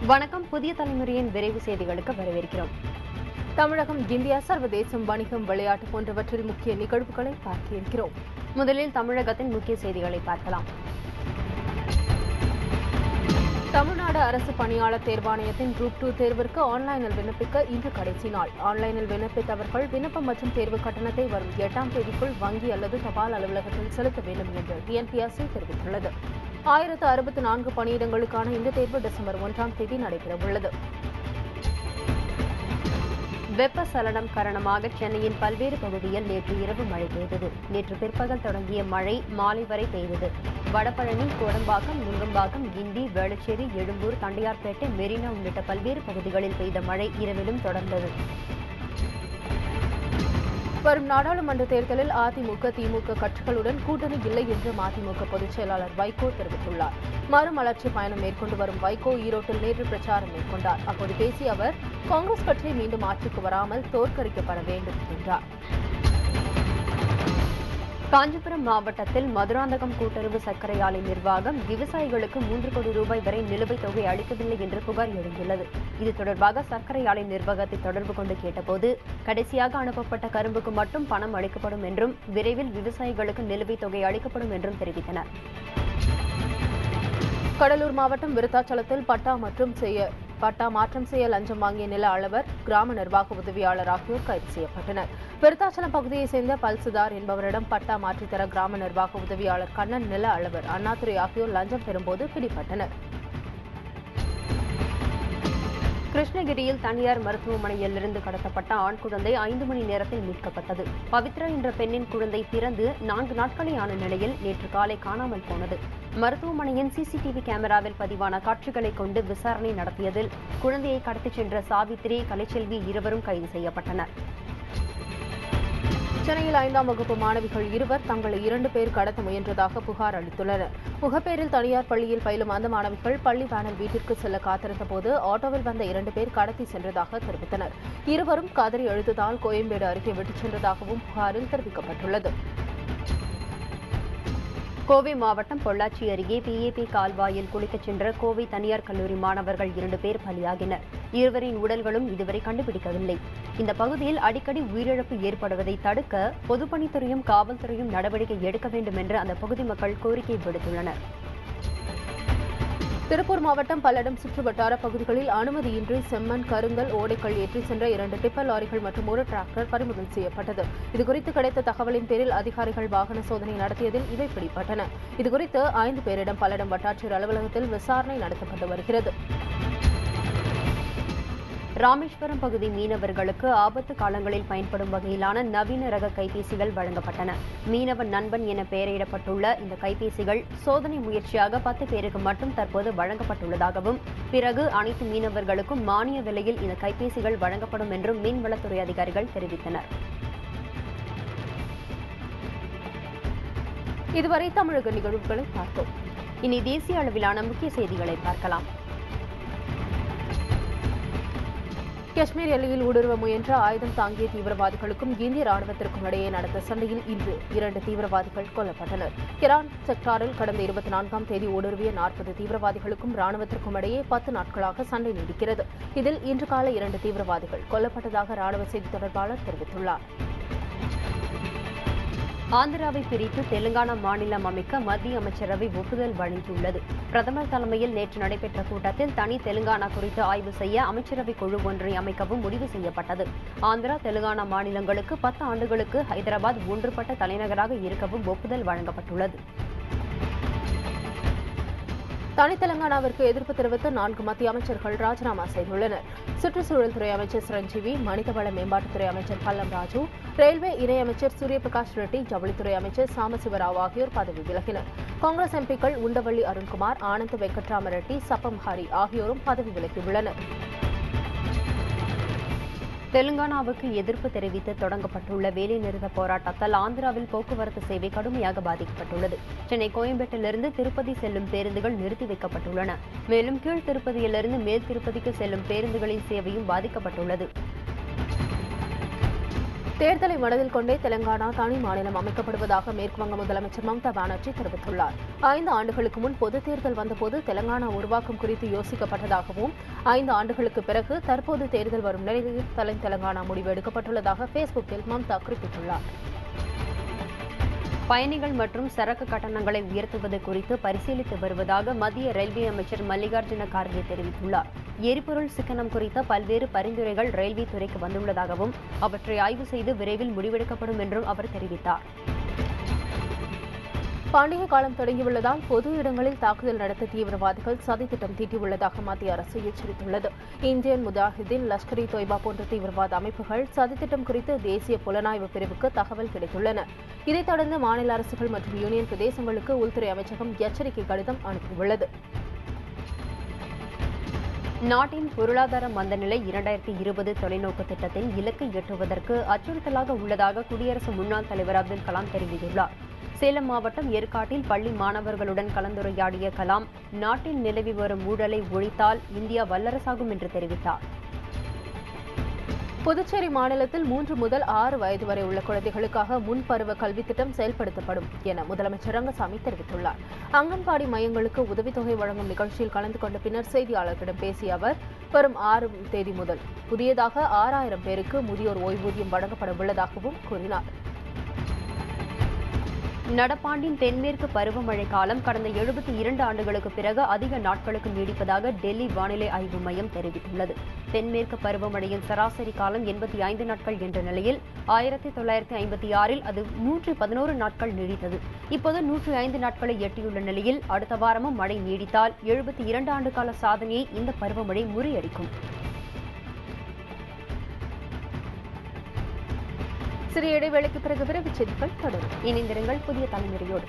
வணக்கம். புதிய தலைமுறையின் விரைவு செய்திகளுக்கு வரவேற்கிறோம். தமிழகம், இந்தியா, சர்வதேசம், வணிகம், விளையாட்டு போன்றவற்றில் முக்கிய நிகழ்வுகளை பார்க்க இருக்கிறோம். முதலில் தமிழகத்தின் முக்கிய செய்திகளை பார்க்கலாம். தமிழ்நாடு அரசு பணியாளர் தேர்வாணையத்தின் குரூப் 2 தேர்விற்கு ஆன்லைனில் விண்ணப்பிக்க இன்று கடைசி நாள். ஆன்லைனில் விண்ணப்பித்தவர்கள் விண்ணப்பம் மற்றும் தேர்வு கட்டணத்தை வரும் 8ஆம் தேதிக்குள் வங்கி அல்லது தபால் அலுவலகத்தில் செலுத்த வேண்டும் என்று டிஎன்பிஎஸ்சி தெரிவித்துள்ளது. 1064 பணியிடங்களுக்கான இந்த தேர்வு டிசம்பர் 1ஆம் தேதி நடைபெறவுள்ளது. வெப்பசலனம் காரணமாக சென்னையின் பல்வேறு பகுதியில் நேற்று இரவு மழை பெய்தது. நேற்று பிற்பகல் தொடங்கிய மழை மாலை வரை பெய்தது. வடபழனி, கோடம்பாக்கம், நுங்கம்பாக்கம், கிண்டி, வேளச்சேரி, எழும்பூர், தண்டையார்பேட்டை, மெரினா உள்ளிட்ட பல்வேறு பகுதிகளில் பெய்த மழை இரவிலும் தொடர்ந்தது. வரும் நாடாளுமன்ற தேர்தலில் அதிமுக, திமுக கட்சிகளுடன் கூட்டணி இல்லை என்று மதிமுக பொதுச் செயலாளர் வைகோ தெரிவித்துள்ளார். மறுமலர்ச்சி பயணம் மேற்கொண்டு வரும் வைகோ ஈரோட்டில் நேற்று பிரச்சாரம் மேற்கொண்டார். அப்போது பேசிய அவர், காங்கிரஸ் கட்சி மீண்டும் ஆட்சிக்கு வராமல் தோற்கடிக்கப்பட வேண்டும் என்றார். காஞ்சிபுரம் மாவட்டத்தில் மதுராந்தகம் கூட்டுறவு சர்க்கரை ஆலை நிர்வாகம் விவசாயிகளுக்கு 3 கோடி ரூபாய் வரை நிலுவைத் தொகை அளிக்கவில்லை என்று புகார் எழுந்துள்ளது. இது தொடர்பாக சர்க்கரை ஆலை நிர்வாகத்தை தொடர்பு கொண்டு கேட்டபோது, கடைசியாக அனுப்பப்பட்ட கரும்புக்கு மட்டும் பணம் அளிக்கப்படும் என்றும் விரைவில் விவசாயிகளுக்கு நிலுவைத் தொகை அளிக்கப்படும் என்றும் தெரிவித்தனர். கடலூர் மாவட்டம் விருத்தாச்சலத்தில் பட்டா மாற்றம் செய்ய லஞ்சம் வாங்கிய நில அளவர், கிராம நிர்வாக உதவியாளர் ஆகியோர் கைது செய்யப்பட்டனர். விருத்தாச்சலம் பகுதியைச் சேர்ந்த பல்சுதார் என்பவரிடம் பட்டா மாற்றித்தர கிராம நிர்வாக உதவியாளர் கண்ணன், நில அளவர் அண்ணாதுரை ஆகியோர் லஞ்சம் பெறும்போது பிடிபட்டனர். கிருஷ்ணகிரியில் தனியார் மருத்துவமனையிலிருந்து கடத்தப்பட்ட ஆண் குழந்தை 5 மணி நேரத்தில் மீட்கப்பட்டது. பவித்ரா என்ற பெண்ணின் குழந்தை பிறந்து 4 நாட்களே ஆன நிலையில் நேற்று காலை காணாமல் போனது. மருத்துவமனையின் சிசிடிவி கேமராவில் பதிவான காட்சிகளை கொண்டு விசாரணை நடத்தியதில் குழந்தையை கடத்திச் சென்ற சாவித்ரி, கலைச்செல்வி இருவரும் கைது செய்யப்பட்டனர். சென்னையில் 5ஆம் வகுப்பு மாணவிகள் இருவர் தங்களை 2 பேர் கடத்த முயன்றதாக புகார் அளித்துள்ளனர். முகப்பேரில் தனியார் பள்ளியில் பயிலும் அந்த மாணவிகள் பள்ளி வேனில் வீட்டிற்கு செல்ல காத்திருந்த போது ஆட்டோவில் வந்த 2 பேர் கடத்தி சென்றதாக தெரிவித்தனர். இருவரும் கதறி அழுத்ததால் கோயம்பேடு அருகே விட்டுச் சென்றதாகவும் புகாரில் தெரிவிக்கப்பட்டுள்ளது. கோவை மாவட்டம் பொள்ளாச்சி அருகே பிஏபி கால்வாயில் குளிக்கச் சென்ற கோவை தனியார் கல்லூரி மாணவர்கள் 2 பேர் பலியாகினர். இருவரின் உடல்களும் இதுவரை கண்டுபிடிக்கவில்லை. இந்த பகுதியில் அடிக்கடி உயிரிழப்பு ஏற்படுவதை தடுக்க பொதுப்பணித்துறையும் காவல்துறையும் நடவடிக்கை எடுக்க வேண்டும் என்று அந்த பகுதி மக்கள் கோரிக்கை விடுத்துள்ளனர். திருப்பூர் மாவட்டம் பல்லடம் சுற்றுவட்டார பகுதிகளில் அனுமதியின்றி செம்மண், கருங்கல், ஓடைக்கல் ஏற்றி சென்ற 2 டிப்பர் லாரிகள் மற்றும் 1 டிராக்டர் பறிமுதல் செய்யப்பட்டது. இதுகுறித்து கிடைத்த தகவலின் பேரில் அதிகாரிகள் வாகன சோதனை நடத்தியதில் இவை பிடிபட்டன. இதுகுறித்து 5 பேரிடம் பல்லடம் வட்டாட்சியர் அலுவலகத்தில் விசாரணை நடத்தப்பட்டு வருகிறது. ராமேஸ்வரம் பகுதி மீனவர்களுக்கு ஆபத்து காலங்களில் பயன்படும் வகையிலான நவீன ரக கைபேசிகள் வழங்கப்பட்டன. மீனவன் நண்பன் என பெயரிடப்பட்டுள்ள இந்த கைபேசிகள் சோதனை முயற்சியாக 10 பேருக்கு மட்டும் தற்போது வழங்கப்பட்டுள்ளதாகவும், பிறகு அனைத்து மீனவர்களுக்கும் மானிய விலையில் இந்த கைபேசிகள் வழங்கப்படும் என்றும் மீன்வளத்துறை அதிகாரிகள் தெரிவித்தனர். இதுவரை தமிழக நிகழ்வுகளை பார்த்தோம். இனி தேசிய அளவிலான முக்கிய செய்திகளை பார்க்கலாம். காஷ்மீர் எல்லையில் ஊடுருவ முயன்ற ஆயுதம் தாங்கிய தீவிரவாதிகளுக்கும் இந்திய ராணுவத்திற்கும் இடையே நடந்த சண்டையில் இன்று 2 தீவிரவாதிகள் கொல்லப்பட்டனர். கிரான் செக்டாரில் கடந்த 24ஆம் தேதி ஊடுருவிய 40 தீவிரவாதிகளுக்கும் ராணுவத்திற்கும் இடையே 10 நாட்களாக சண்டை நீடிக்கிறது. இதில் இன்று காலை 2 தீவிரவாதிகள் கொல்லப்பட்டதாக ராணுவ செய்தி தொடர்பாளர் தெரிவித்துள்ளார். ஆந்திராவை பிரித்து தெலுங்கானா மாநிலம் அமைக்க மத்திய அமைச்சரவை ஒப்புதல் வழங்கியுள்ளது. பிரதமர் தலைமையில் நேற்று நடைபெற்ற கூட்டத்தில் தனி தெலுங்கானா குறித்து ஆய்வு செய்ய அமைச்சரவை குழு ஒன்றை அமைக்கவும் முடிவு செய்யப்பட்டது. ஆந்திரா, தெலுங்கானா மாநிலங்களுக்கு 10 ஆண்டுகளுக்கு ஹைதராபாத் ஒன்றுபட்ட தலைநகராக இருக்கவும் ஒப்புதல் வழங்கப்பட்டுள்ளது. தனி தெலங்கானாவிற்கு எதிர்ப்பு தெரிவித்து 4 மத்திய அமைச்சர்கள் ராஜினாமா செய்துள்ளனர். சுற்றுச்சூழல் துறை அமைச்சர் சிரஞ்சீவி, மனிதவள மேம்பாட்டுத்துறை அமைச்சர் பல்லம் ராஜு, ரயில்வே இணையமைச்சர் சூரியபிரகாஷ் ரெட்டி, ஜவுளித்துறை அமைச்சர் சாமசிவராவ் ஆகியோர் பதவி விலகினர். காங்கிரஸ் எம்பிக்கள் உண்டவள்ளி அருண்குமார், ஆனந்த் வெங்கட்ராம ரெட்டி, சப்பம் ஹரி ஆகியோரும் பதவி விலகியுள்ளனர். தெலுங்கானாவுக்கு எதிர்ப்பு தெரிவித்து தொடங்கப்பட்டுள்ள வேலைநிறுத்த போராட்டத்தால் ஆந்திராவில் போக்குவரத்து சேவை கடுமையாக பாதிக்கப்பட்டுள்ளது. சென்னை கோயம்பேட்டிலிருந்து திருப்பதி செல்லும் பேருந்துகள் நிறுத்தி வைக்கப்பட்டுள்ளன. மேலும் கீழ் திருப்பதியிலிருந்து மேல் திருப்பதிக்கு செல்லும் பேருந்துகளின் சேவையும் பாதிக்கப்பட்டுள்ளது. தேர்தலை மனதில் கொண்டே தெலங்கானா தனி மாநிலம் அமைக்கப்படுவதாக மேற்குவங்க முதலமைச்சர் மம்தா பானர்ஜி தெரிவித்துள்ளார். 5 ஆண்டுகளுக்கு முன் பொதுத் தேர்தல் வந்தபோது தெலங்கானா உருவாக்கம் குறித்து யோசிக்கப்பட்டதாகவும் 5 ஆண்டுகளுக்கு பிறகு தற்போது தேர்தல் வரும் நிலையில் தெலங்கானா முடிவு எடுக்கப்பட்டுள்ளதாக பேஸ்புக்கில் மம்தா குறிப்பிட்டுள்ளார். பயணிகள் மற்றும் சரக்கு கட்டணங்களை உயர்த்துவது குறித்து பரிசீலித்து வருவதாக மத்திய ரயில்வே அமைச்சர் மல்லிகார்ஜுன கார்கே தெரிவித்துள்ளார். எரிபொருள் சிக்கனம் குறித்த பல்வேறு பரிந்துரைகள் ரயில்வே துறைக்கு வந்துள்ளதாகவும் அவற்றை ஆய்வு செய்து விரைவில் முடிவெடுக்கப்படும் என்றும் அவர் தெரிவித்தார். பண்டிகை காலம் தொடங்கியுள்ளதால் பொது இடங்களில் தாக்குதல் நடத்த தீவிரவாதிகள் சதித்திட்டம் தீட்டியுள்ளதாக மத்திய அரசு எச்சரித்துள்ளது. இந்தியன் முஜாஹிதீன், லஷ்கர் இ தொய்பா போன்ற தீவிரவாத அமைப்புகள் சதித்திட்டம் குறித்து தேசிய புலனாய்வு பிரிவுக்கு தகவல் கிடைத்துள்ளன. இதைத் தொடர்ந்து மாநில அரசுகள் மற்றும் யூனியன் பிரதேசங்களுக்கு உள்துறை அமைச்சகம் எச்சரிக்கை கடிதம் அனுப்பியுள்ளது. நாட்டின் பொருளாதார மந்தநிலை 2020 தொலைநோக்கு திட்டத்தின் இலக்கை எட்டுவதற்கு அச்சுறுத்தலாக உள்ளதாக குடியரசு முன்னாள் தலைவர் அப்துல் கலாம் தெரிவித்துள்ளார். சேலம் மாவட்டம் ஏற்காட்டில் பள்ளி மாணவர்களுடன் கலந்துரையாடிய கலாம், நாட்டில் நிலவி வரும் ஊழலை ஒழித்தால் இந்தியா வல்லரசாகும் என்று தெரிவித்தார். புதுச்சேரி மாநிலத்தில் 3 முதல் 6 வயது வரை உள்ள குழந்தைகளுக்காக முன்பருவ கல்வி திட்டம் செயல்படுத்தப்படும் என முதலமைச்சர் ரங்கசாமி தெரிவித்துள்ளார். அங்கன்வாடி மையங்களுக்கு உதவித்தொகை வழங்கும் நிகழ்ச்சியில் கலந்து கொண்ட பின்னர் செய்தியாளர்களிடம் பேசிய அவர், வரும் 6 தேதி முதல் புதியதாக 6000 பேருக்கு முதியோர் ஓய்வூதியம் வழங்கப்பட உள்ளதாகவும் கூறினார். நடப்பாண்டின் தென்மேற்கு பருவமழை காலம் கடந்த 72 ஆண்டுகளுக்கு பிறகு அதிக நாட்களுக்கு நீடிப்பதாக டெல்லி வானிலை ஆய்வு மையம் தெரிவித்துள்ளது. தென்மேற்கு பருவமழையின் சராசரி காலம் 85 நாட்கள் என்ற நிலையில் 1956இல் அது 111 நாட்கள் நீடித்தது. இப்போது 105 நாட்களை எட்டியுள்ள நிலையில் அடுத்த வாரமும் மழை நீடித்தால் 72 ஆண்டு கால சாதனையை இந்த பருவமழை முறியடிக்கும். சிறிய இடைவேளைக்கு பிறகு விரைவுச் செய்திகள் தொடரும். இணைந்திருங்கள் புதிய தலைமுறையோடு.